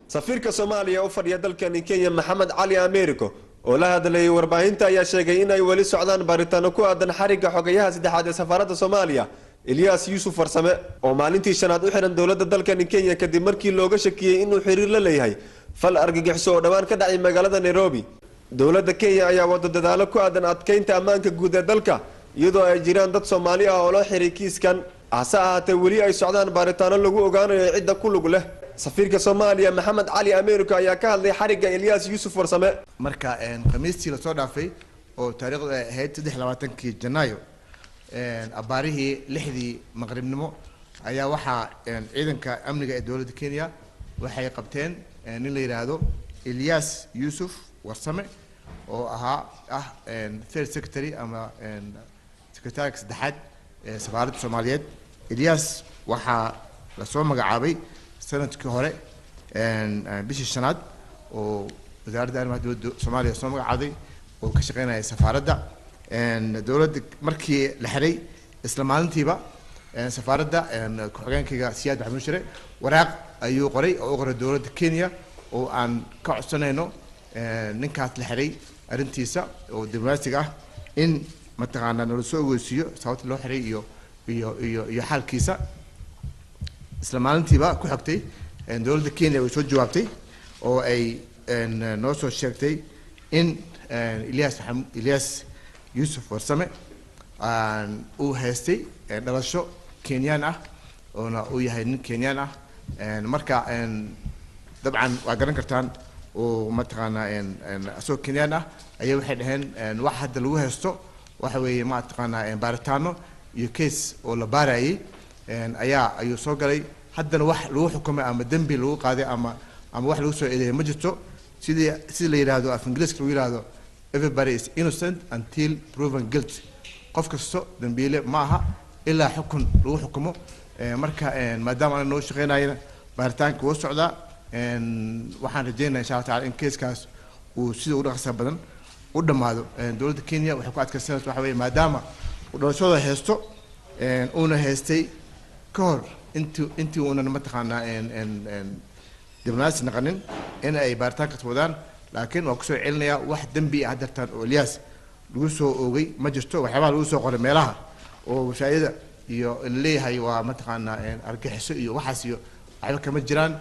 safiirka Soomaaliya oo fadhiya dalkan Kenya Maxamed Cali Ameeriko oo la hadlayay warbaahinta ayaa sheegay in ay wali socdaan baaritaano ku aadan xariga xogayaha saddexaad ee safaaradda Soomaaliya Ilyas Yusuf Farsame oo maalintii shanaad u xiran dawladda dalkan Kenya kadib markii looga shakiyay inuu xiriir la leeyahay fal argagixiso oo dhawaan ka dhacay magaalada Nairobi. dawladda Kenya ayaa wada dadaalo ku aadan adkeynta ammaanka guud ee dalka iyadoo ay jiraan dad Soomaali ah oo loo xiray kiiskan hase ahaatee wali ay socdaan baaritaano lagu ogaanayo cidda ku lug leh. safiirka Soomaaliya Maxamed Cali Ameeriko ayaa ka hadlay xariga Ilyas Yusuf Farsame marka khamiistii la soo dhaafay oo taariikhdu ay ahayd 23 Janaayo abaarihii 6dii maqribnimo ayaa waxa ciidanka amniga ee dawladda Kenya waxay qabteen nin la yiraahdo Ilyas Yusuf Farsame oo third secretary ama secretary saddexaad ee safaaradda Soomaaliyeed. Ilyas waxa la soo magacaabay sanadkii hore bishii shanaad oo wasaaradda arrimaha dawladda Soomaaliya soo magacaaday oo ka shaqeynaya safaaradda dawladda markii la xiray isla maalintiiba safaaradda ku-xigeenkayga Siyaad Maxamuud Shire waraaq ayuu qoray oo u qoray dawladda Kenya oo aan ka codsanayno ninkaas la xiray arrintiisa oo diblomaasiga ah in mataqaanaa nala soo ogeysiiyo sababta loo xiray iyo xaalkiisa. isla maalintiiba ku xigtay dawladda Kenya way soo jawaabtay oo ay noo soo sheegtay in Ilyas Yusuf Farsame uu haystay dhalasho Kenyan ah oo uu yahay nin Kenyan ah marka dabcan waa garan kartaan oo mataqaanaa asoo Kenyan ah ayay waxay dhaheen wax hadda lagu haysto waxa weeye mataqaanaa baaritaano iyo case oo la baarayay ayuu soo galay haddana wax lagu xukumay ama dambi lagu qaaday ama wax lagu soo eedeeyay ma jirto sidii la yiraahdo af Ingiriiska lagu yiraahdo everybody is innocent until proven guilty. qof kasto dambiile ma aha ilaa xukun lagu xukumo marka maadaama aan noo shaqeynayna baaritaanka wuu socdaa waxaan rajeynayaa insha Allah in case-kaas uu sida ugu dhaqso badan u dhamaado. dawladda Kenya waxay ku adkaysanaysaa waxa weeye maadaama uu dhalashada haysto uuna haystay ka hor intii uunan mataqaanaa diblomaasi naqanin in ay baaritaanka wadaan laakiin waa ku soo celinayaa wax dambi ah dartaan oo Ilyas lagu soo oogay ma jirto waxyaabo lagu soo qoray meelaha oo washaayada iyo leeyahay waa mataqaanaa argagixiso iyo waxaas iyo waxba kama jiraan.